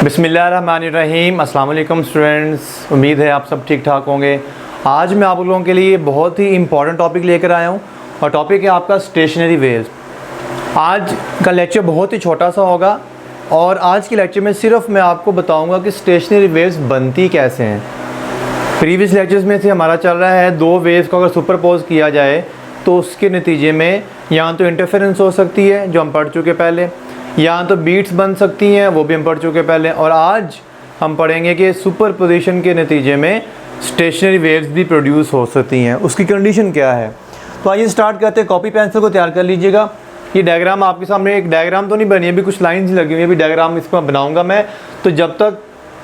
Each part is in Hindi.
बिस्मिल्लाहिर्रहमानिर्रहीम। अस्सलाम वालेकुम स्टूडेंट्स, उम्मीद है आप सब ठीक ठाक होंगे। आज मैं आप लोगों के लिए बहुत ही इम्पॉर्टेंट टॉपिक लेकर आया हूँ और टॉपिक है आपका स्टेशनरी वेव्स। आज का लेक्चर बहुत ही छोटा सा होगा और आज के लेक्चर में सिर्फ मैं आपको बताऊँगा कि स्टेशनरी वेव्स बनती कैसे हैं। प्रीवियस लेक्चर्स में से हमारा चल रहा है दो वेव्स को अगर सुपरपोज किया जाए तो उसके नतीजे में या तो इंटरफेरेंस हो सकती है जो हम पढ़ चुके पहले, या तो बीट्स बन सकती हैं वो भी हम पढ़ चुके पहले, और आज हम पढ़ेंगे कि सुपरपोजिशन के नतीजे में स्टेशनरी वेव्स भी प्रोड्यूस हो सकती हैं। उसकी कंडीशन क्या है, तो आइए स्टार्ट करते हैं। कॉपी पेंसिल को तैयार कर लीजिएगा। ये डायग्राम आपके सामने, एक डायग्राम तो नहीं बनी अभी, कुछ लाइन्स लगी हुई है, अभी डायग्राम इसको बनाऊँगा मैं। तो जब तक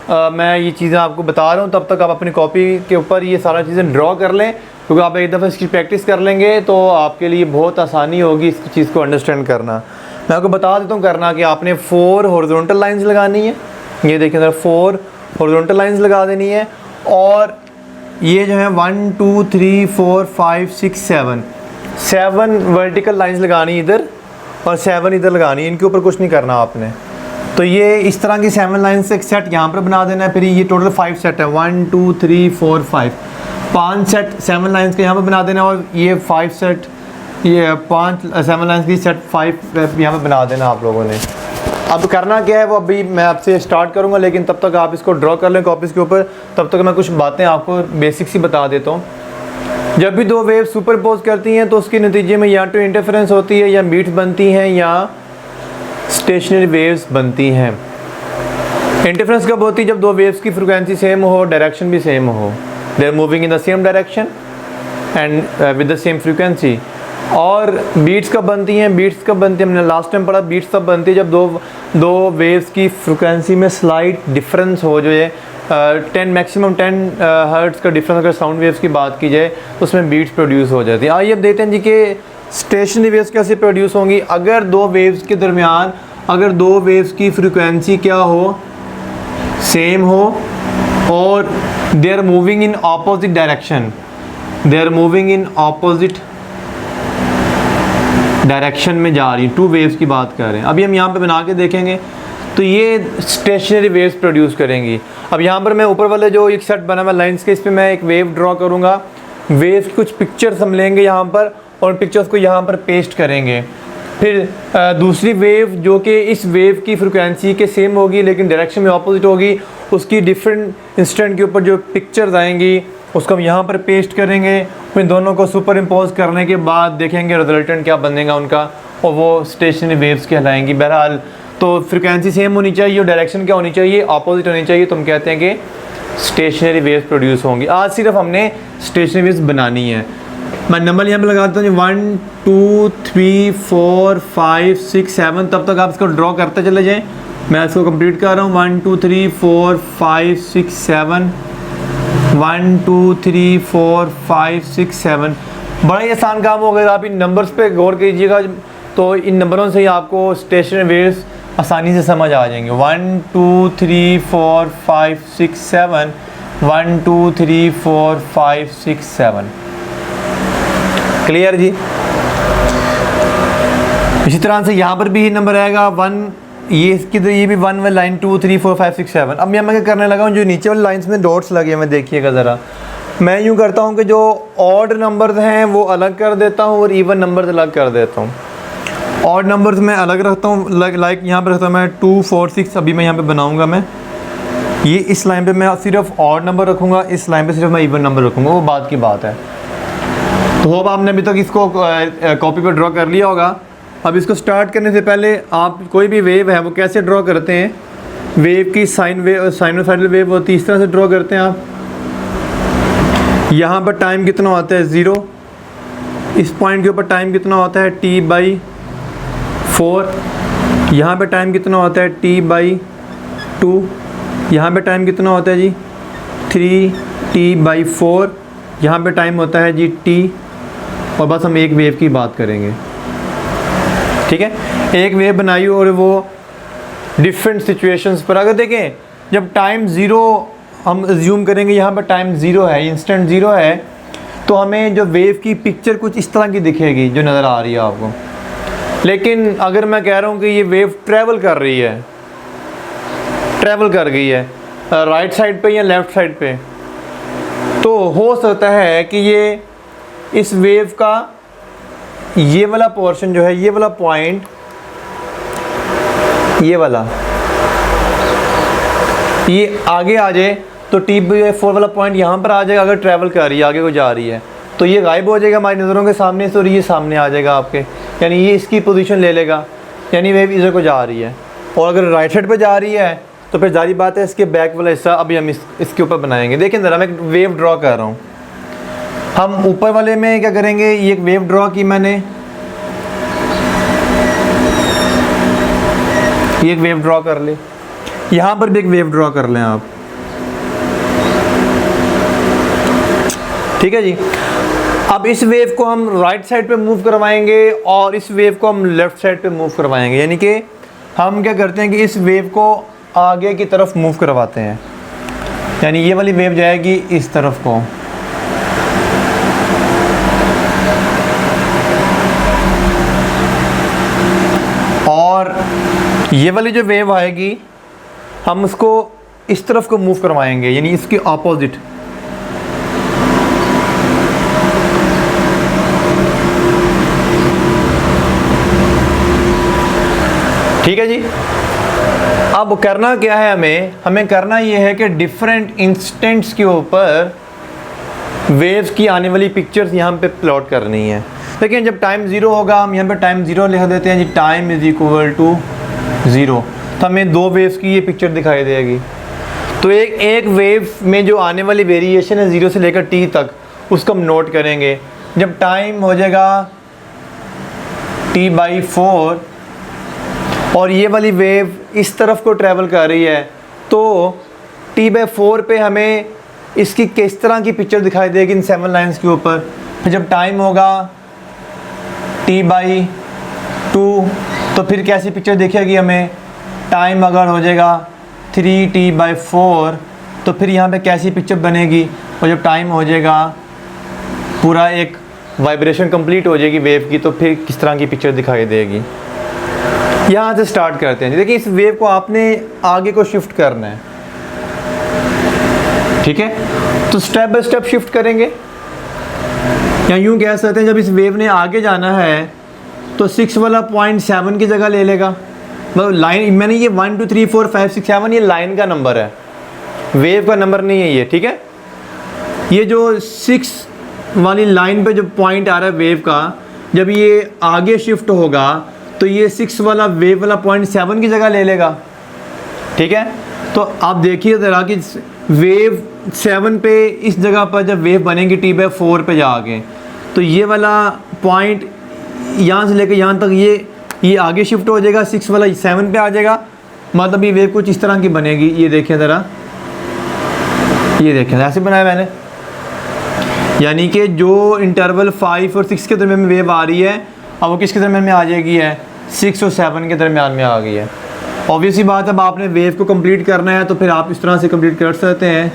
मैं ये चीज़ें आपको बता रहा हूँ तब तक आप अपनी कॉपी के ऊपर ये सारा चीज़ें ड्रॉ कर लें, क्योंकि आप एक दफ़ा इसकी प्रैक्टिस कर लेंगे तो आपके लिए बहुत आसानी होगी इस चीज़ को अंडरस्टैंड करना। मैं आपको बता देता हूँ करना कि आपने 4 हॉरिजॉन्टल लाइंस लगानी है। ये देखिए सर, 4 हॉरिजॉन्टल लाइंस लगा देनी है, और ये जो है 1 2 3 4 5 6 7 वर्टिकल लाइंस लगानी इधर और 7 इधर लगानी है। इनके ऊपर कुछ नहीं करना आपने। तो ये इस तरह की 7 लाइंस से एक सेट यहाँ पर बना देना है। फिर ये टोटल 5 सेट है, 1 2 3 4 5 सेट 7 लाइंस के यहाँ पर बना देना, और ये 5 सेट, ये 7 लाइंस की सेट 5 यहाँ पे बना देना आप लोगों ने। अब करना क्या है वो अभी मैं आपसे स्टार्ट करूँगा, लेकिन तब तक आप इसको ड्रॉ कर लें कॉपीज़ के ऊपर। तब तक मैं कुछ बातें आपको बेसिक्स ही बता देता हूँ। जब भी दो वेव सुपरपोज करती हैं तो उसके नतीजे में या तो इंटरफेरेंस होती है, या बीट्स बनती हैं, या स्टेशनरी वेव्स बनती हैं। इंटरफेरेंस कब होती है? जब दो वेव्स की फ्रिक्वेंसी सेम हो, डायरेक्शन भी सेम हो, they are moving in the same direction and with the same frequency. और बीट्स कब बनती हैं? बीट्स कब बनती है, हमने लास्ट टाइम पढ़ा, बीट्स तब बनती है जब दो वेव्स की फ्रिक्वेंसी में स्लाइट डिफरेंस हो, जो है 10 मैक्सिमम 10 हर्ट्ज़ का डिफरेंस अगर साउंड वेव्स की बात की जाए तो उसमें बीट्स प्रोड्यूस हो जाती है। आइए अब देखते हैं जी कि स्टेशनरी वेव्स कैसे प्रोड्यूस होंगी। अगर दो वेव्स के दरमियान, अगर दो वेव्स की फ्रिक्वेंसी क्या हो, सेम हो, और they are moving in opposite direction, they are moving in opposite direction में जा रही, 2 वेव्स की बात कर रहे हैं। अभी हम यहाँ पे बना के देखेंगे तो ये स्टेशनरी वेव्स प्रोड्यूस करेंगी। अब यहाँ पर मैं ऊपर वाले जो एक सेट बना हुआ लाइंस के, इस पर मैं एक वेव ड्रॉ करूँगा। वेव की कुछ पिक्चर्स हम लेंगे यहाँ पर और पिक्चर्स को यहाँ पर पेस्ट करेंगे। फिर दूसरी वेव जो कि इस वेव की फ्रिक्वेंसी के सेम होगी लेकिन डायरेक्शन में ऑपोजिट होगी, उसकी डिफरेंट इंस्टेंट के ऊपर जो पिक्चर्स आएंगी उसको हम यहाँ पर पेस्ट करेंगे। फिर दोनों को सुपर इम्पोज करने के बाद देखेंगे रिजल्टेंट क्या बनेगा उनका, और वो स्टेशनरी वेव्स कहलाएंगी। बहरहाल तो फ्रिक्वेंसी सेम होनी चाहिए और डायरेक्शन क्या होनी चाहिए, ऑपोजिट होनी चाहिए, तो हम कहते हैं कि स्टेशनरी वेव्स प्रोड्यूस होंगी। आज सिर्फ हमने स्टेशनरी वेव्स बनानी है। मैं नंबर यहाँ पे लगाता हूँ 1 2 3 4 5 6 7, तब तक आप इसको ड्रॉ करते चले जाएँ। मैं इसको कंप्लीट कर रहा हूँ। 1 2 3 4 5 6 7, 1 2 3 4 5 6 7। बड़ा ही आसान काम हो गया। आप इन नंबर्स पे गौर कीजिएगा तो इन नंबरों से ही आपको स्टेशनरी वेव्स आसानी से समझ आ जाएंगे। 1 2 3 4 5 6 7, 1 2 3 4 5 6 7। क्लियर जी? इसी तरह से यहाँ पर भी नंबर आएगा 1, ये इसकी तो ये भी 1 व लाइन 2 3 4 5 6 7। अब मैं क्या करने लगा हूँ, जो नीचे वाली लाइंस में डॉट्स लगे हुए देखिएगा ज़रा। मैं यूँ करता हूँ कि जो ऑड नंबर्स हैं वो अलग कर देता हूँ और इवन नंबर्स अलग कर देता हूँ। ऑड नंबर्स मैं अलग रखता हूँ, लाइक यहाँ पर रखता हूँ मैं 2 4 6। अभी मैं यहाँ पे बनाऊँगा, मैं ये इस लाइन पे मैं सिर्फ ऑड नंबर रखूँगा, इस लाइन पे सिर्फ मैं इवन नंबर रखूँगा, वो बात की बात है। तो होप आपने अभी तक इसको कॉपी पर ड्रॉ कर लिया होगा। अब इसको स्टार्ट करने से पहले आप कोई भी वेव है वो कैसे ड्रॉ करते हैं, वेव की साइनोसाइडल वेव होती है, इस तरह से ड्रॉ करते हैं आप। यहाँ पर टाइम कितना होता है 0, इस पॉइंट के ऊपर टाइम कितना होता है T/4, यहाँ पे टाइम कितना होता है T/2, यहाँ पे टाइम कितना होता है जी 3T/4, यहाँ पे टाइम होता है जी T। और बस हम एक वेव की बात करेंगे, ठीक है। एक वेव बनाई और वो डिफरेंट सिचुएशंस पर, अगर देखें जब टाइम 0 हम अज्यूम करेंगे, यहाँ पर टाइम 0 है, इंस्टेंट 0 है, तो हमें जो वेव की पिक्चर कुछ इस तरह की दिखेगी जो नज़र आ रही है आपको। लेकिन अगर मैं कह रहा हूँ कि ये वेव ट्रैवल कर रही है, ट्रैवल कर गई है राइट साइड पे या लेफ़्ट साइड पे, तो हो सकता है कि ये इस वेव का ये वाला पोर्शन जो है, ये वाला पॉइंट, ये वाला, ये आगे आ जाए तो T/4 वाला पॉइंट यहाँ पर आ जाएगा। अगर ट्रैवल कर रही है, आगे को जा रही है, तो ये गायब हो जाएगा हमारी नज़रों के सामने से और ये सामने आ जाएगा आपके, यानी ये इसकी पोजीशन ले लेगा, यानी वेव इधर को जा रही है। और अगर राइट साइड पे जा रही है तो फिर जारी बात है इसके बैक वाला हिस्सा अभी हम इसके ऊपर बनाएंगे। देखें ज़रा, मैं एक वेव ड्रॉ कर रहा हूँ। हम ऊपर वाले में क्या करेंगे, ये एक वेव ड्रॉ की मैंने, ये एक वेव ड्रॉ कर ले, यहाँ पर भी एक वेव ड्रॉ कर लें आप, ठीक है जी। अब इस वेव को हम राइट साइड पे मूव करवाएंगे और इस वेव को हम लेफ़्ट साइड पे मूव करवाएंगे, यानी कि हम क्या करते हैं कि इस वेव को आगे की तरफ मूव करवाते हैं, यानी ये वाली वेव जाएगी इस तरफ को, और ये वाली जो वेव आएगी हम उसको इस तरफ को मूव करवाएंगे, यानी इसके ऑपोजिट। ठीक है जी। अब करना क्या है, हमें करना ये है कि डिफरेंट इंस्टेंट्स के ऊपर वेव्स की आने वाली पिक्चर्स यहाँ पे प्लॉट करनी है। लेकिन जब टाइम ज़ीरो होगा, हम यहाँ पे टाइम ज़ीरो लिख देते हैं जी, time is equal to zero, तो हमें दो वेव्स की ये पिक्चर दिखाई देगी। तो एक वेव में जो आने वाली वेरिएशन है 0 से लेकर t तक, उसको हम नोट करेंगे। जब टाइम हो जाएगा t/4 और ये वाली वेव इस तरफ को ट्रैवल कर रही है, तो t/4 पे हमें इसकी किस तरह की पिक्चर दिखाई देगी इन 7 लाइन्स के ऊपर। फिर जब टाइम होगा t/2 तो फिर कैसी पिक्चर दिखेगी हमें। टाइम अगर हो जाएगा 3t/4 तो फिर यहाँ पे कैसी पिक्चर बनेगी। और जब टाइम हो जाएगा पूरा एक वाइब्रेशन कंप्लीट हो जाएगी वेव की, तो फिर किस तरह की पिक्चर दिखाई देगी। यहाँ से स्टार्ट करते हैं। देखिए, इस वेव को आपने आगे को शिफ्ट करना है, ठीक है। तो स्टेप बाय स्टेप शिफ्ट करेंगे, या यूँ कह सकते हैं जब इस वेव ने आगे जाना है तो 6 वाला पॉइंट 7 की जगह ले लेगा। मतलब लाइन, मैंने ये 1 2 3 4 5 6 7 ये लाइन का नंबर है, वेव का नंबर नहीं है ये, ठीक है। ये जो 6 वाली लाइन पे जो पॉइंट आ रहा है वेव का, जब ये आगे शिफ्ट होगा तो ये 6 वाला वेव वाला पॉइंट 7 की जगह ले लेगा, ठीक है। तो आप देखिए ज़रा कि वेव 7 पे इस जगह पर जब वेव बनेगी t/4 पे जाके, तो ये वाला पॉइंट यहाँ से लेकर यहाँ तक ये आगे शिफ्ट हो जाएगा, 6 वाला 7 पे आ जाएगा। मतलब ये वेव कुछ इस तरह की बनेगी। ये देखें ज़रा, ये देखें ऐसे बनाया मैंने, यानी कि जो इंटरवल 5 और 6 के दरमियान में वेव आ रही है, अब वो किसके दरमियान में आ जाएगी है, 6 और 7 के दरमियान में आ गई है। ऑब्वियसली बात, अब आपने वेव को कंप्लीट करना है तो फिर आप इस तरह से कंप्लीट कर सकते हैं,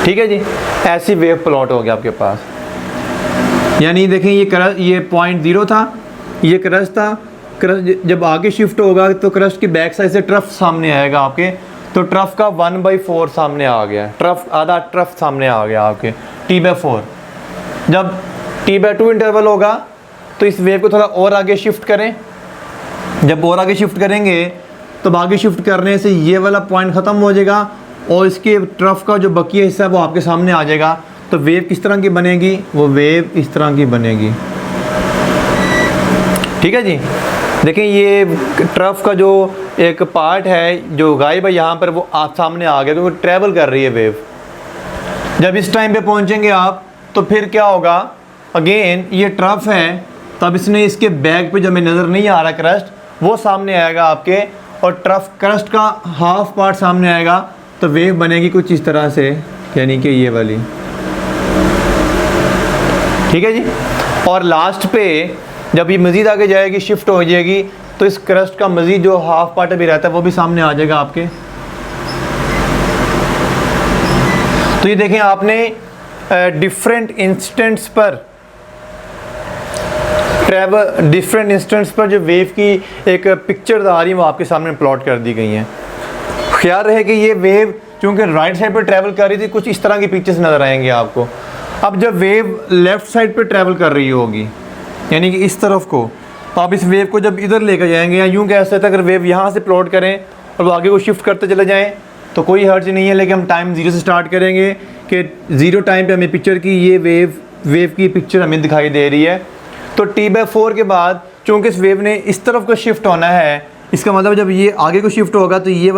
ठीक है जी। ऐसी वेव प्लॉट हो गया आपके पास। यानी देखें, ये पॉइंट 0 था, ये क्रस्ट था। क्रस्ट जब आगे शिफ्ट होगा तो क्रस्ट की बैक साइड से ट्रफ सामने आएगा आपके, तो ट्रफ का 1/4 सामने आ गया, ट्रफ आधा ट्रफ सामने आ गया आपके t/4। जब t/2 इंटरवल होगा तो इस वेव को थोड़ा और आगे शिफ्ट करें। जब और आगे शिफ्ट करेंगे तो आगे शिफ्ट करने से ये वाला पॉइंट ख़त्म हो जाएगा और इसके ट्रफ का जो बकिया हिस्सा है वो आपके सामने आ जाएगा। तो वेव किस तरह की बनेगी, वो वेव इस तरह की बनेगी, ठीक है जी। देखें, ये ट्रफ का जो एक पार्ट है जो गायब है यहाँ पर, वो आप सामने आ गया, तो वो ट्रैवल कर रही है वेव। जब इस टाइम पे पहुँचेंगे आप, तो फिर क्या होगा, अगेन ये ट्रफ है, तब इसने इसके बैक पे जो हमें नज़र नहीं आ रहा क्रस्ट, वो सामने आएगा आपके, और ट्रफ क्रस्ट का हाफ पार्ट सामने आएगा। तो वेव बनेगी कुछ इस तरह से, यानी कि ये वाली, ठीक है जी। और लास्ट पे जब ये मज़ीद आगे जाएगी, शिफ्ट हो जाएगी, तो इस क्रस्ट का मज़ीद जो हाफ पार्ट भी रहता है वो भी सामने आ जाएगा आपके। तो ये देखें, आपने डिफरेंट इंस्टेंट्स पर ट्रैवल डिफरेंट इंस्टेंट्स पर जो वेव की एक पिक्चर आ रही है वो आपके सामने प्लॉट कर दी गई हैं। ख्याल रहे कि ये वेव चूँकि राइट साइड पर ट्रैवल कर रही थी, कुछ इस तरह की पिक्चर्स नज़र आएंगे आपको। अब जब वेव लेफ़्ट साइड पर ट्रैवल कर रही होगी, यानी कि इस तरफ को, तो आप इस वेव को जब इधर लेकर जाएंगे, या यूँ कह सकते हैं अगर वेव यहाँ से प्लॉट करें और वो आगे को शिफ्ट करते चले जाएँ तो कोई हर्ज नहीं है, लेकिन हम टाइम 0 से स्टार्ट करेंगे कि 0 टाइम पे हमें पिक्चर की ये वेव की पिक्चर हमें दिखाई दे रही है। तो t/4 के बाद चूँकि इस वेव ने इस तरफ को शिफ्ट होना है, इसका मतलब जब ये आगे को शिफ्ट होगा तो ये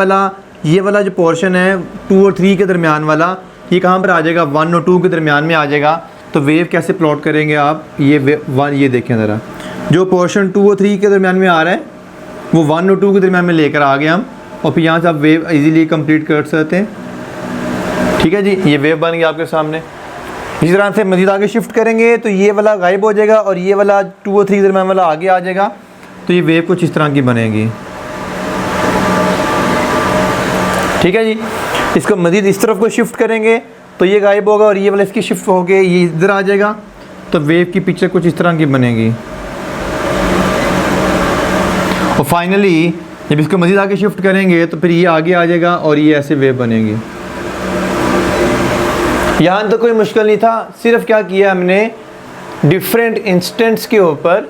वाला जो पोर्शन है 2 और 3 के दरमियान वाला, ये कहाँ पर आ जाएगा, 1 और 2 के दरमियान में आ जाएगा। तो वेव कैसे प्लॉट करेंगे आप, ये देखें ज़रा, जो पोर्शन 2 और 3 के दरमियान में आ रहा है वो 1 और 2 के दरमियान में लेकर आ गए हम, और फिर यहाँ से आप वेव इजीली कंप्लीट कर सकते हैं। ठीक है जी, ये वेव बन गया आपके सामने। इसी तरह से मज़ीद आगे शिफ्ट करेंगे तो ये वाला गायब हो जाएगा और ये वाला 2 और 3 के दरमियान वाला आगे आ जाएगा। तो ये वेव कुछ इस तरह की बनेगी। ठीक है जी, इसको मज़ीद इस तरफ को शिफ्ट करेंगे तो ये गायब होगा और ये वाला इसकी शिफ्ट हो गए ये इधर आ जाएगा। तो वेव की पिक्चर कुछ इस तरह की बनेगी। और फाइनली जब इसको मज़ीद आगे शिफ्ट करेंगे तो फिर ये आगे आ जाएगा और ये ऐसे वेव बनेगी। यहाँ तो कोई मुश्किल नहीं था, सिर्फ क्या किया हमने, डिफरेंट इंस्टेंट्स के ऊपर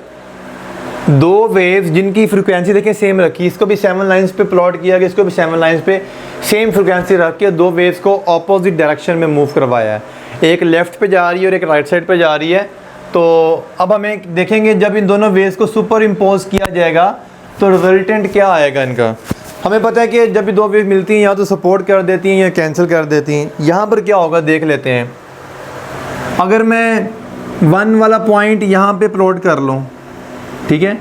2 वेव्स जिनकी फ्रिक्वेंसी देखें सेम रखी, इसको भी 7 लाइंस पे प्लॉट किया गया, इसको भी 7 लाइंस पे सेम फ्रिक्वेंसी रख के 2 वेव्स को ऑपोजिट डायरेक्शन में मूव करवाया है। एक लेफ़्ट पे जा रही है और एक राइट साइड पे जा रही है। तो अब हमें देखेंगे जब इन दोनों वेव्स को सुपर इम्पोज किया जाएगा तो रिजल्टेंट क्या आएगा इनका। हमें पता है कि जब भी 2 वेव मिलती हैं या तो सपोर्ट कर देती हैं या कैंसिल कर देती हैं। यहाँ पर क्या होगा देख लेते हैं। अगर मैं 1 वाला पॉइंट यहाँ पे प्लॉट कर लूँ, ठीक है,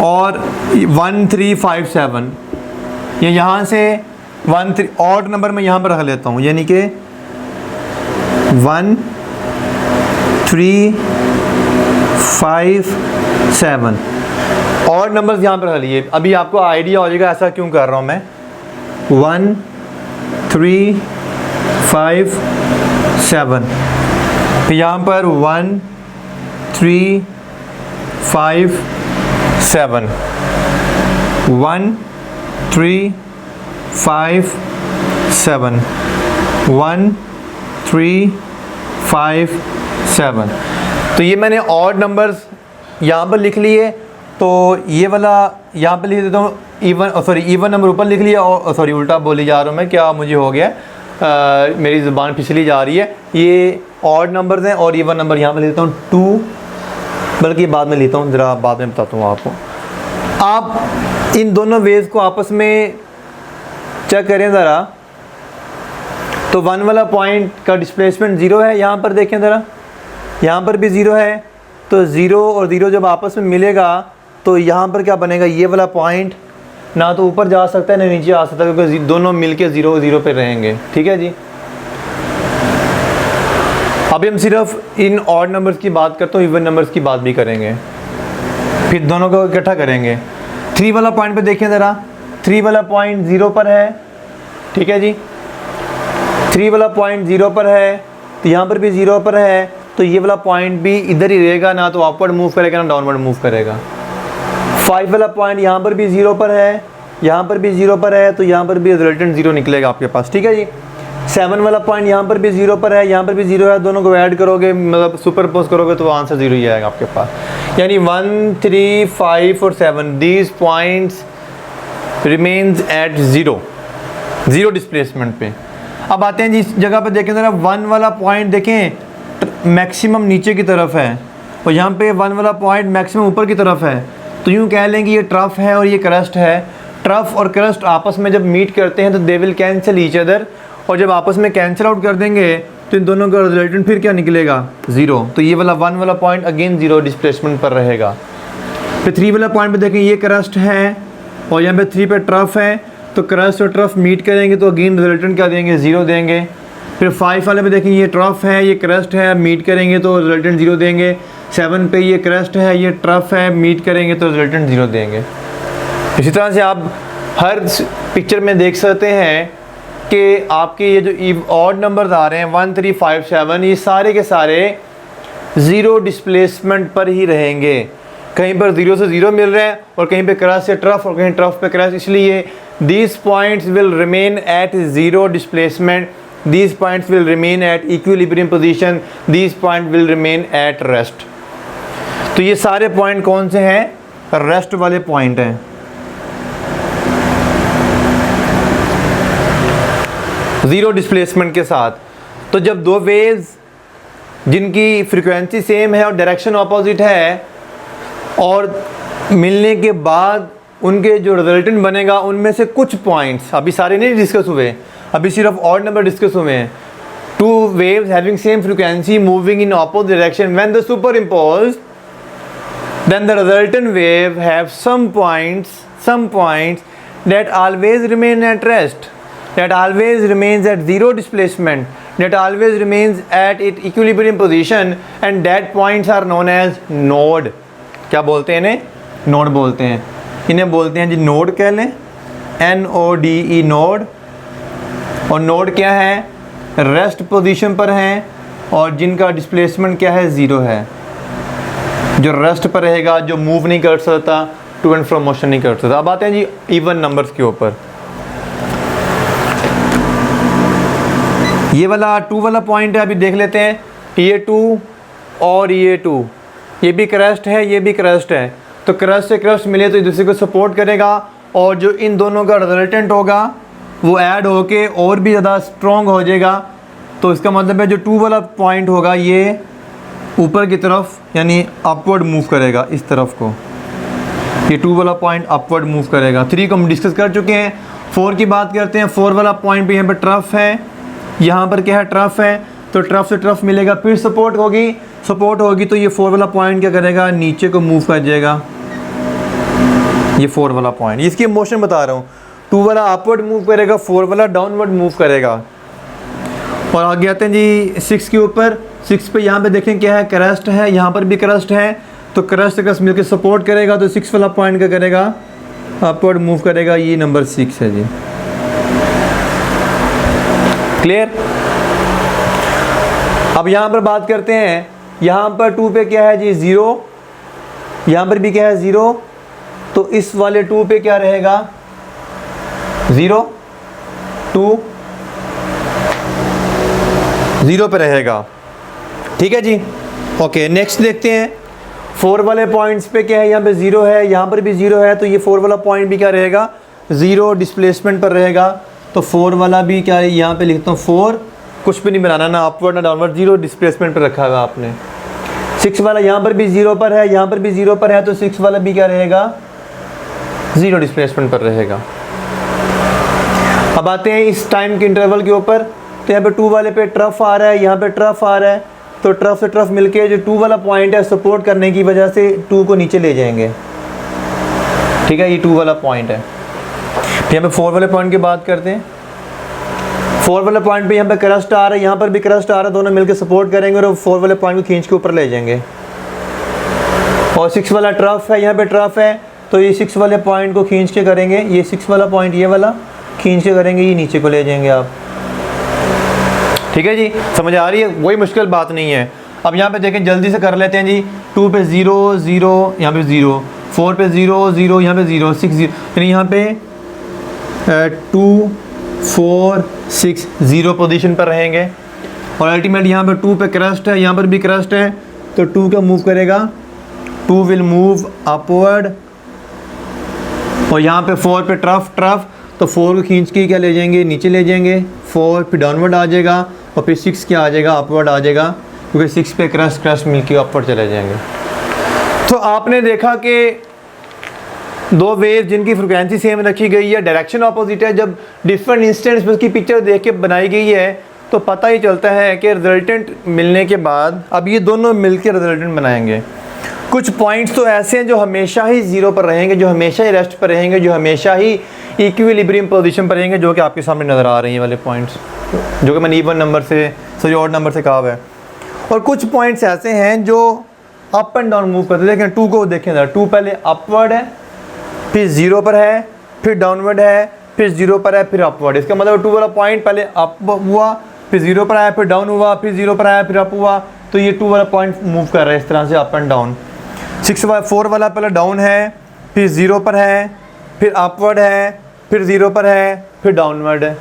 और 1 3 5 7, या यहाँ से 1 3 ऑड नंबर मैं यहाँ पर रख लेता हूँ, यानी कि 1 3 5 7 और नंबर्स यहाँ पर रख लिए। अभी आपको आइडिया हो जाएगा ऐसा क्यों कर रहा हूँ मैं। 1 3 5 7, फिर यहाँ पर 1 3 5 7, 1 3 5 7, 1 3 5 7। तो ये मैंने ऑड नंबर्स यहाँ पर लिख लिए। तो ये वाला यहाँ पर लिख देता हूँ इवन नंबर ऊपर लिख लिया, और उल्टा बोली जा रहा हूँ मैं, क्या मुझे हो गया, मेरी ज़ुबान फिसली जा रही है। ये ऑड नंबर्स हैं और इवन नंबर यहाँ पर लेता हूँ 2, बल्कि बाद में लेता हूँ, ज़रा बाद में बताता हूँ आपको। आप इन दोनों वेव्स को आपस में चेक करें ज़रा। तो 1 वाला पॉइंट का डिस्प्लेसमेंट 0 है, यहाँ पर देखें ज़रा, यहाँ पर भी 0 है। तो 0 और 0 जब आपस में मिलेगा तो यहाँ पर क्या बनेगा, ये वाला पॉइंट ना तो ऊपर जा सकता है ना नीचे आ सकता है, क्योंकि दोनों मिलके 0 0 पे रहेंगे। ठीक है जी। अभी हम सिर्फ इन ऑड नंबर्स की बात करते हैं, इवन नंबर्स की बात भी करेंगे, फिर दोनों को इकट्ठा करेंगे। 3 वाला पॉइंट पे देखें ज़रा, 3 वाला पॉइंट 0 पर है। ठीक है जी, 3 वाला पॉइंट 0 पर है, तो यहाँ पर भी 0 पर है। तो ये वाला पॉइंट भी इधर ही रहेगा, ना तो अपवर्ड मूव करेगा ना डाउनवर्ड मूव करेगा। 5 वाला पॉइंट यहाँ पर भी 0 पर है, यहाँ पर भी 0 पर है, तो यहाँ पर भी रिजल्टेंट 0 निकलेगा आपके पास। ठीक है जी। 7 वाला पॉइंट यहाँ पर भी 0 पर है, यहाँ पर भी 0 है, दोनों को ऐड करोगे, मतलब सुपरपोज करोगे तो आंसर 0 ही आएगा आपके पास। यानी 1 3 5 और 7 these points remains at 0 displacement पे। अब आते हैं जिस जगह पर देखें ज़रा, 1 वाला पॉइंट देखें मैक्सिमम नीचे की तरफ है और यहाँ पे 1 वाला पॉइंट मैक्सिमम ऊपर की तरफ है। तो यूँ कह लें कि ये ट्रफ है और ये क्रस्ट है। ट्रफ और क्रस्ट आपस में जब मीट करते हैं तो they will cancel each other, और जब आपस में कैंसिल आउट कर देंगे तो इन दोनों का रिजल्टेंट फिर क्या निकलेगा, 0। तो ये वाला 1 वाला पॉइंट अगेन 0 डिस्प्लेसमेंट पर रहेगा। फिर 3 वाला पॉइंट पे देखें, ये क्रस्ट है और यहाँ पे 3 पे ट्रफ है, तो क्रस्ट और ट्रफ मीट करेंगे तो अगेन रिजल्टेंट क्या देंगे, 0 देंगे। फिर 5 वाले पे देखें, ये ट्रफ है ये क्रस्ट है, मीट करेंगे तो रिजल्टेंट 0 देंगे। 7 पे ये क्रस्ट है ये ट्रफ है, मीट करेंगे तो रिजल्टेंट 0 देंगे। इसी तरह से आप हर पिक्चर में देख सकते हैं कि आपके ये जो ऑड नंबर्स आ रहे हैं 1 3 5 7, ये सारे के सारे ज़ीरो डिस्प्लेसमेंट पर ही रहेंगे। कहीं पर ज़ीरो से ज़ीरो मिल रहे हैं और कहीं पे क्रस्ट से ट्रफ और कहीं ट्रफ पे क्रस्ट, इसलिए these points will remain at zero displacement, these points will remain at equilibrium position, these points will remain at rest। तो ये सारे पॉइंट कौन से हैं? रेस्ट वाले पॉइंट हैं। ज़ीरो डिस्प्लेसमेंट के साथ। तो जब दो वेव्स जिनकी फ्रीक्वेंसी सेम है और डायरेक्शन ऑपोजिट है और मिलने के बाद उनके जो रिजल्टेंट बनेगा उनमें से कुछ पॉइंट्स, अभी सारे नहीं डिस्कस हुए, अभी सिर्फ ऑड नंबर डिस्कस हुए हैं। Two waves having same frequency moving in opposite direction when the super impose, then the resultant wave have some points that always remain at rest, that always remains at zero displacement, that always remains at its equilibrium position, and that points are known as node। क्या बोलते हैं इन्हें? नोड बोलते हैं। इन्हें बोलते हैं जी नोड कह लें, NODE नोड। और नोड क्या है? रेस्ट पोजीशन पर हैं और जिनका डिस्प्लेसमेंट क्या है? ज़ीरो है। जो रेस्ट पर रहेगा, जो मूव नहीं कर सकता, टू एंड फ्रो मोशन नहीं कर सकता। अब आते हैं जी इवन नंबर्स के ऊपर। ये वाला 2 वाला पॉइंट है, अभी देख लेते हैं। ये 2 और ये 2, ये भी क्रस्ट है, ये भी क्रस्ट है। तो क्रस्ट से क्रस्ट मिले तो एक दूसरे को सपोर्ट करेगा और जो इन दोनों का रिजल्टेंट होगा वो ऐड होके और भी ज़्यादा स्ट्रॉन्ग हो जाएगा। तो इसका मतलब है जो 2 वाला पॉइंट होगा ये ऊपर की तरफ यानी अपवर्ड मूव करेगा, इस तरफ को। ये 2 वाला पॉइंट अपवर्ड मूव करेगा। 3 को हम डिस्कस कर चुके हैं। 4 की बात करते हैं। 4 वाला पॉइंट भी यहाँ पर ट्रफ है, यहाँ पर क्या है? ट्रफ है। तो ट्रफ से ट्रफ मिलेगा, फिर सपोर्ट होगी तो ये 4 वाला पॉइंट क्या करेगा? नीचे को मूव कर जाएगा। ये 4 वाला पॉइंट, इसकी मोशन बता रहा हूँ। 2 वाला अपवर्ड मूव करेगा, 4 वाला डाउनवर्ड मूव करेगा। और आगे आते हैं जी 6 के ऊपर। 6 पे यहाँ पे देखें क्या है? क्रस्ट है, यहाँ पर भी क्रस्ट है। तो क्रस्ट से क्रस्ट मिलकर सपोर्ट करेगा तो 6 वाला पॉइंट क्या करेगा? अपवर्ड मूव करेगा। ये नंबर 6 है जी। क्लियर? अब यहाँ पर बात करते हैं। यहाँ पर 2 पे क्या है जी? 0। यहाँ पर भी क्या है? 0। तो इस वाले 2 पे क्या रहेगा? 0 2 0 पे रहेगा। ठीक है जी, ओके। नेक्स्ट देखते हैं। 4 वाले पॉइंट्स पे क्या है? यहाँ पे 0 है, यहाँ पर भी 0 है। तो ये 4 वाला पॉइंट भी क्या रहेगा? 0 डिस्प्लेसमेंट पर रहेगा। तो 4 वाला भी क्या है? यहाँ पे लिखता हूँ 4, कुछ भी नहीं बनाना, ना अपवर्ड ना डाउनवर्ड, 0 डिस्प्लेसमेंट पर रखा हुआ आपने। 6 वाला यहाँ पर भी 0 पर है, यहाँ पर भी 0 पर है। तो 6 वाला भी क्या रहेगा? 0 डिस्प्लेसमेंट पर रहेगा। अब आते हैं इस टाइम के इंटरवल के ऊपर। तो यहाँ पे 2 वाले पे ट्रफ आ रहा है, यहाँ पे ट्रफ आ रहा है। तो ट्रफ से ट्रफ मिलके जो 2 वाला पॉइंट है सपोर्ट करने की वजह से 2 को नीचे ले जाएंगे। ठीक है, ये 2 वाला पॉइंट है। यहाँ पे 4 वाले पॉइंट की बात करते हैं। 4 वाले पॉइंट पे यहाँ पे क्रस्ट आ रहा है, यहाँ पर भी क्रस्ट आ रहा है, दोनों मिलकर सपोर्ट करेंगे और 4 वाले पॉइंट को खींच के ऊपर ले जाएंगे। और 6 वाला ट्रफ है, यहाँ पे ट्रफ है। तो ये 6 वाले पॉइंट को खींच के करेंगे, ये 6 वाला पॉइंट ये वाला खींच के करेंगे, ये नीचे को ले जाएंगे आप। ठीक है जी, समझ आ रही है? वही मुश्किल बात नहीं है। अब यहाँ पे देखें, जल्दी से कर लेते हैं जी। 2 पे 0 0, यहाँ पे 0, 4 पे 0 0, यहाँ पे 0 6 0, यानी यहाँ पे 2 4 6 0 पोजीशन पर रहेंगे। और अल्टीमेट यहाँ पे 2 पे क्रस्ट है, यहाँ पर भी क्रस्ट है। तो 2 का मूव करेगा, 2 विल मूव अपवर्ड। और यहाँ पे 4 पे ट्रफ, तो 4 को खींच के क्या ले जाएंगे? नीचे ले जाएंगे। 4 फिर डाउनवर्ड आ जाएगा और फिर 6 क्या आ जाएगा? अपवर्ड आ जाएगा, क्योंकि 6 पे क्रस्ट मिलके अपवर्ड चले जाएंगे। तो आपने देखा कि दो वेव जिनकी फ्रिक्वेंसी सेम रखी गई है, डायरेक्शन ऑपोजिट है, जब डिफरेंट इंस्टेंट्स में उसकी पिक्चर देख के बनाई गई है तो पता ही चलता है कि रिजल्टेंट मिलने के बाद अब ये दोनों मिलकर रिजल्टेंट बनाएंगे। कुछ पॉइंट्स तो ऐसे हैं जो हमेशा ही 0 पर रहेंगे, जो हमेशा ही रेस्ट पर रहेंगे, जो हमेशा ही इक्विलिब्रियम पोजीशन पर रहेंगे, जो कि आपके सामने नज़र आ रही हैं वाले पॉइंट्स, जो कि मैंने इवन नंबर से ऑड नंबर से कहा हुआ है। और कुछ पॉइंट्स ऐसे हैं जो अप एंड डाउन मूव करते हैं। देखें 2 को देखें ज़रा, 2 पहले अपवर्ड है, फिर 0 पर है, फिर डाउनवर्ड है, फिर 0 पर है, फिर अपवर्ड। इसका मतलब 2 वाला पॉइंट पहले अप हुआ, फिर 0 पर आया, फिर डाउन हुआ, फिर 0 पर आया, फिर अप हुआ, तो ये 2 वाला पॉइंट मूव कर रहा है इस तरह से अप एंड डाउन। 4 वाला पहले डाउन है, फिर 0 पर है, फिर अपवर्ड है, फिर 0 पर है, फिर डाउनवर्ड है।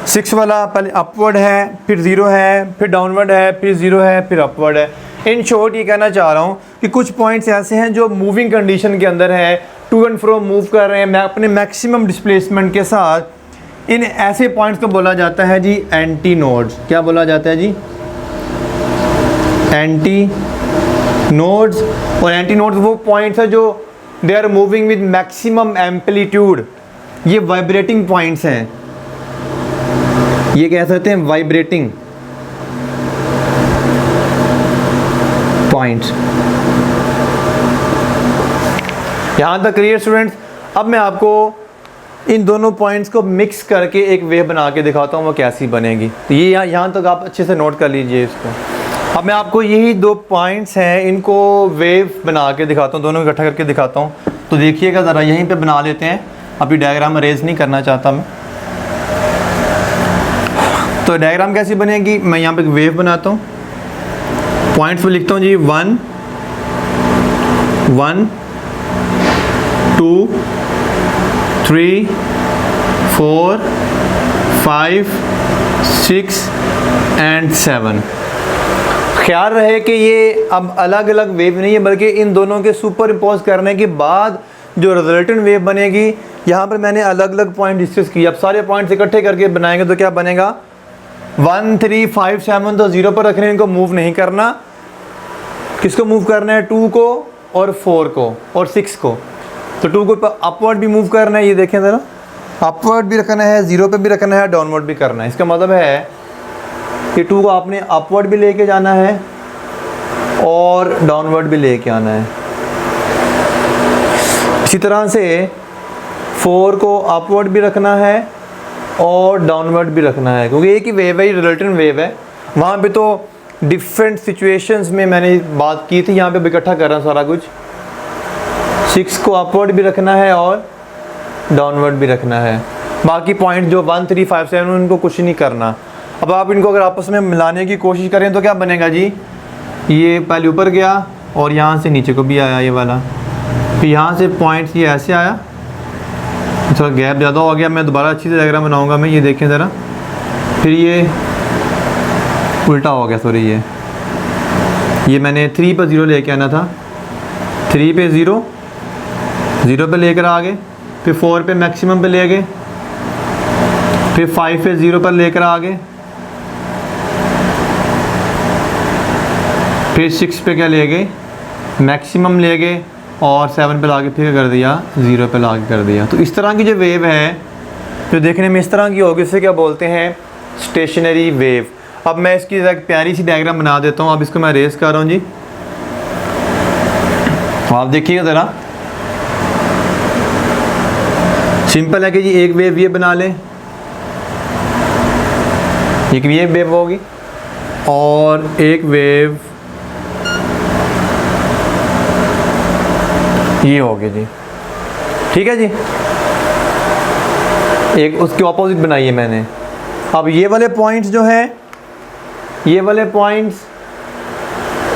6 वाला पहले अपवर्ड है, फिर 0 है, फिर डाउनवर्ड है, फिर 0 है, फिर अपवर्ड है। इन शॉर्ट ये कहना चाह रहा हूँ कि कुछ पॉइंट्स ऐसे हैं जो मूविंग कंडीशन के अंदर है, टू एंड फ्रो मूव कर रहे हैं अपने मैक्सिमम डिस्प्लेसमेंट के साथ। इन ऐसे पॉइंट्स को बोला जाता है जी एंटी नोड्स। क्या बोला जाता है जी? Anti nodes. और एंटी नोड्स वो पॉइंट्स है जो they are moving with maximum amplitude. ये वाइब्रेटिंग पॉइंट्स हैं, ये कह सकते हैं वाइब्रेटिंग पॉइंट्स। यहाँ तक क्लियर स्टूडेंट्स? अब मैं आपको इन दोनों पॉइंट्स को मिक्स करके एक वेव बना के दिखाता हूँ वो कैसी बनेगी। तो ये यहाँ तक आप अच्छे से नोट कर लीजिए इसको। अब मैं आपको यही 2 पॉइंट्स हैं, इनको वेव बना के दिखाता हूँ, दोनों इकट्ठा करके दिखाता हूँ। तो देखिएगा ज़रा, यहीं पे बना लेते हैं। अभी डायग्राम अरेंज नहीं करना चाहता मैं। तो डायग्राम कैसी बनेगी? मैं यहाँ पे एक वेव बनाता हूँ, पॉइंट्स में लिखता हूँ जी 1 1 2 3 4 5 6 एंड 7। ख्याल रहे कि ये अब अलग अलग वेव नहीं है, बल्कि इन दोनों के सुपर इम्पोज करने के बाद जो रिजल्टेंट वेव बनेगी। यहाँ पर मैंने अलग अलग पॉइंट डिस्कस किए। अब सारे पॉइंट्स इकट्ठे करके बनाएंगे तो क्या बनेगा? 1 3 5 7 तो 0 पर रखने हैं, इनको मूव नहीं करना। किसको मूव करना है? 2 को और 4 को और 6 को। तो 2 को अपवर्ड भी मूव करना है, ये देखें ज़रा, अपवर्ड भी रखना है, 0 पे भी रखना है, डाउनवर्ड भी करना है। इसका मतलब है कि 2 को आपने अपवर्ड भी लेके जाना है और डाउनवर्ड भी लेके आना है। इसी तरह से 4 को अपवर्ड भी रखना है और डाउनवर्ड भी रखना है, क्योंकि एक ही वेव है, रिजल्टेंट वेव है। वहाँ पे तो डिफरेंट सिचुएशंस में मैंने बात की थी, यहाँ पे इकट्ठा कर रहा हूँ सारा कुछ। 6 को अपवर्ड भी रखना है और डाउनवर्ड भी रखना है। बाकी पॉइंट जो 1 3 5 7 उनको कुछ नहीं करना। अब आप इनको अगर आपस में मिलाने की कोशिश करें तो क्या बनेगा जी? ये पहले ऊपर गया और यहाँ से नीचे को भी आया ये वाला, फिर यहाँ से पॉइंट्स ये ऐसे आया, थोड़ा गैप ज़्यादा हो गया। मैं दोबारा अच्छी से डायग्राम बनाऊँगा मैं, ये देखें ज़रा। फिर ये उल्टा हो गया, सॉरी, ये मैंने 3 पर 0 लेके आना था, 3 पे 0 पे लेकर आ गए, फिर 4 पे मैक्सिमम पे ले गए, फिर 5 पे 0 पर लेकर आ गए, फिर 6 पे क्या ले गए? मैक्सिमम ले गए, और 7 पे लाके फिर कर दिया 0 पे लाके कर दिया। तो इस तरह की जो वेव है जो देखने में इस तरह की होगी, इसे क्या बोलते हैं? Stationary wave. अब मैं इसकी एक प्यारी सी डायग्राम बना देता हूँ। अब इसको मैं रेस कर रहा हूँ जी, आप देखिएगा ज़रा। सिंपल है कि जी एक वेव ये बना लें, एक ये वेव होगी और एक वेव ये होगी जी, ठीक है जी। एक उसके ऑपोजिट बनाई है मैंने। अब ये वाले पॉइंट्स जो हैं, ये वाले पॉइंट्स,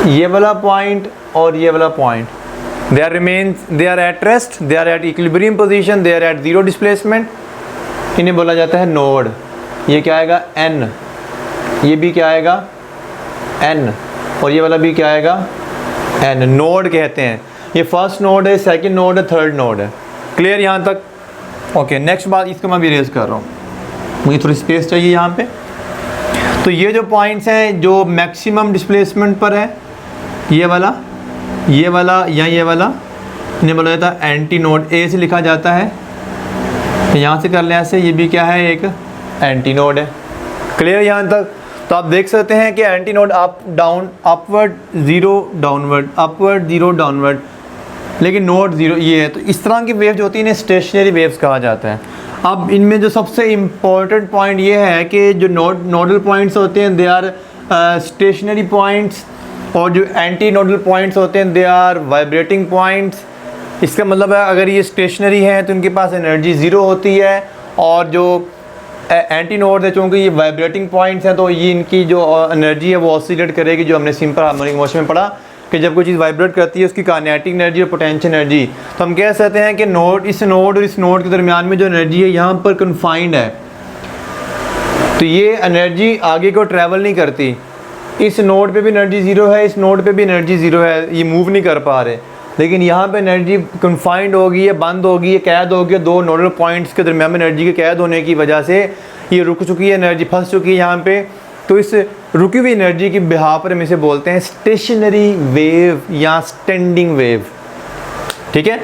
ये वाला पॉइंट और ये वाला point, they are at rest, they are at equilibrium position, they are at zero displacement। इन्हें बोला जाता है नोड। ये क्या आएगा? n। ये भी क्या आएगा? n। और ये वाला भी क्या आएगा? n। नोड कहते हैं। ये फर्स्ट नोड है, सेकंड नोड है, थर्ड नोड है। क्लियर यहाँ तक? ओके, नेक्स्ट बात इसको मैं भी रेज कर रहा हूँ, मुझे थोड़ी स्पेस चाहिए यहाँ पे। तो ये जो पॉइंट्स हैं जो मैक्सिमम डिस्प्लेसमेंट पर है, ये वाला या ये वाला, इन्हें बोला जाता है एंटी नोड। ए से लिखा जाता है, यहाँ से कर लें ऐसे, ये भी क्या है? एक एंटी नोड है। क्लियर यहाँ तक? तो आप देख सकते हैं कि anti node up down, upward 0 downward, upward 0 downward, लेकिन नोड 0 ये है। तो इस तरह की वेव जो होती है इन्हें स्टेशनरी वेव्स कहा जाता है। अब इनमें जो सबसे इम्पोर्टेंट पॉइंट ये है कि जो नोडल पॉइंट्स होते हैं दे आर स्टेशनरी पॉइंट्स, और जो एंटी नोडल पॉइंट्स होते हैं दे आर वाइब्रेटिंग पॉइंट्स। इसका मतलब है अगर ये स्टेशनरी हैं तो इनके पास एनर्जी ज़ीरो होती है, और जो एंटी नोड है, चूँकि ये वाइब्रेटिंग पॉइंट्स हैं तो ये इनकी जो एनर्जी है वो ऑसिलेट करेगी, जो हमने सिंपल हार्मोनिक मोशन में पढ़ा कि जब कोई चीज़ वाइब्रेट करती है उसकी काइनेटिक एनर्जी और पोटेंशियल एनर्जी। तो हम कह सकते हैं कि नोड, इस नोड और इस नोड के दरमियान में जो एनर्जी है यहाँ पर कन्फाइंड है, तो ये एनर्जी आगे को ट्रैवल नहीं करती। इस नोड पे भी एनर्जी ज़ीरो है, इस नोड पे भी एनर्जी ज़ीरो है, ये मूव नहीं कर पा रहे। लेकिन यहाँ पे एनर्जी कन्फाइंड होगी, ये बंद होगी, ये कैद होगी, दो नोडल पॉइंट्स के दरमियान में एनर्जी के कैद होने की वजह से ये रुक चुकी है, एनर्जी फंस चुकी है यहाँ पे। तो इस रुकी हुई एनर्जी की बिहाव पर हम इसे बोलते हैं स्टेशनरी वेव या स्टैंडिंग वेव। ठीक है,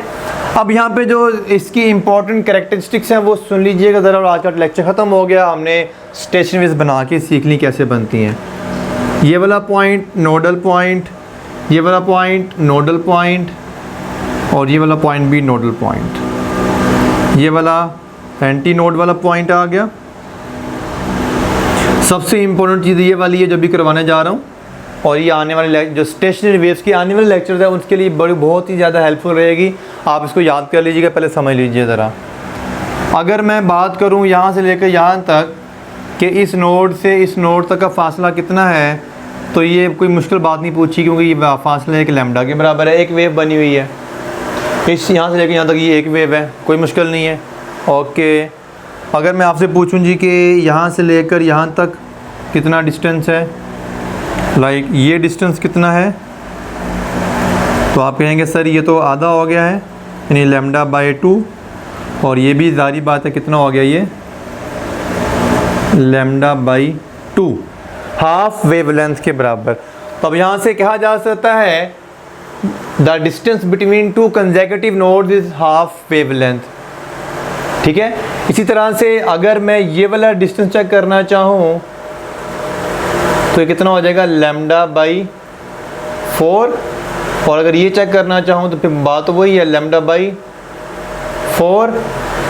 अब यहाँ पे जो इसकी इंपॉर्टेंट कैरेक्टरिस्टिक्स हैं वो सुन लीजिएगा ज़रा। और आज का लेक्चर ख़त्म हो गया, हमने स्टेशनरी वेव्स बना के सीख ली कैसे बनती हैं। ये वाला पॉइंट नोडल पॉइंट, ये वाला पॉइंट नोडल पॉइंट, और ये वाला पॉइंट भी नोडल पॉइंट। ये वाला एंटी नोड वाला पॉइंट आ गया। सबसे इम्पोर्टेंट चीज़ ये वाली है जो भी करवाने जा रहा हूँ, और ये आने वाले जो स्टेशनरी वेव्स की आने वाले लेक्चर्स है उसके लिए बहुत ही ज़्यादा हेल्पफुल रहेगी। आप इसको याद कर लीजिएगा, पहले समझ लीजिए ज़रा। अगर मैं बात करूँ यहाँ से लेकर यहाँ तक कि इस नोड से इस नोड तक का फासला कितना है, तो ये कोई मुश्किल बात नहीं पूछी, क्योंकि ये फासला एक लैम्डा के बराबर है। एक वेव बनी हुई है, इस यहाँ से लेकर यहाँ तक ये एक वेव है, कोई मुश्किल नहीं है। ओके, अगर मैं आपसे पूछूं जी कि यहाँ से लेकर यहाँ तक कितना डिस्टेंस है, लाइक ये डिस्टेंस कितना है, तो आप कहेंगे सर ये तो आधा हो गया है, यानी लैम्डा बाई 2, और ये भी जारी बात है कितना हो गया, ये लैम्डा बाई 2, हाफ वेवलेंथ के बराबर। तो अब यहाँ से कहा जा सकता है the distance between two consecutive nodes is half wavelength. ठीक है, इसी तरह से अगर मैं ये वाला डिस्टेंस चेक करना चाहूँ तो ये कितना हो जाएगा, लैम्डा बाई 4, और अगर ये चेक करना चाहूँ तो फिर बात तो वही है, लैम्डा बाई 4।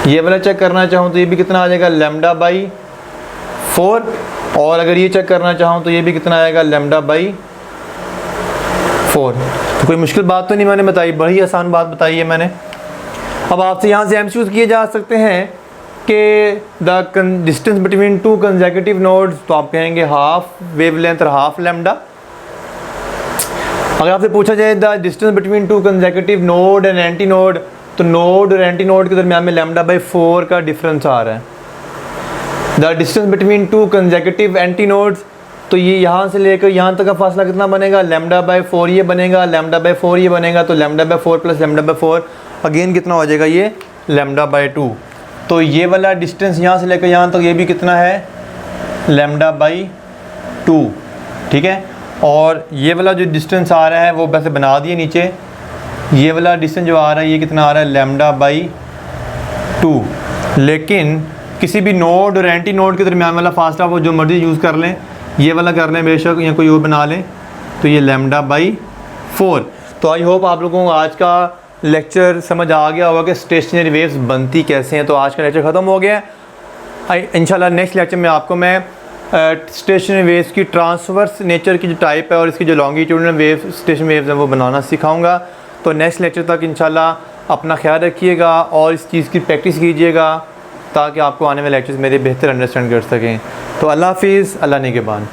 ये वाला चेक करना चाहूँ तो ये भी कितना आ जाएगा, लैम्डा बाई 4, और अगर ये चेक करना चाहूँ तो ये भी कितना आएगा, लैम्डा बाई 4। तो कोई मुश्किल बात तो नहीं मैंने बताई, बड़ी आसान बात बताई है मैंने। अब आपसे यहाँ से एमसीक्यूज़ किए जा सकते हैं कि the distance between two consecutive nodes, तो आप कहेंगे हाफ वेवलेंथ और हाफ लैम्डा। अगर आपसे पूछा जाए the distance between two consecutive node and anti node, तो नोड और एंटी नोड के दरमियान में लैम्डा बाई 4 का डिफरेंस आ रहा है। The distance between two consecutive anti nodes, तो ये यहाँ से लेकर यहाँ तक का फासला कितना बनेगा, लैम्डा बाई 4 ये बनेगा, लैम्डा बाई 4 ये बनेगा, तो lambda by 4 plus lambda by 4 again कितना हो जाएगा, ये लैम्डा बाई 2। तो ये वाला डिस्टेंस यहाँ से लेकर यहाँ तक ये भी कितना है, लैम्डा बाई 2। ठीक है, और ये वाला जो डिस्टेंस आ रहा है वो वैसे बना दिए नीचे, ये वाला डिस्टेंस जो आ रहा है ये कितना आ रहा है, लैम्डा बाई 2। लेकिन किसी भी नोड और एंटी नोड के दरमियान वाला फासला वो जो मर्जी यूज़ कर लें, ये वाला कर लें बेशक या कोई और बना लें, तो ये लैम्डा बाई 4। तो आई होप आप लोगों को आज का लेक्चर समझ आ गया होगा कि स्टेशनरी वेव्स बनती कैसे हैं। तो आज का लेक्चर ख़त्म हो गया है। इंशाल्लाह नेक्स्ट लेक्चर में आपको मैं स्टेशनरी वेव्स की ट्रांसवर्स नेचर की जो टाइप है और इसकी जो लॉन्गिट्यूडनल वेव स्टेशन वेव्स हैं वो बनाना सिखाऊंगा। तो नेक्स्ट लेक्चर तक इंशाल्लाह अपना ख्याल रखिएगा और इस चीज़ की प्रैक्टिस कीजिएगा ताकि आपको आने वाले लेक्चर्स मेरे बेहतर अंडरस्टैंड कर सकें। तो अल्लाह हाफिज़, अल्लाह निगहबान।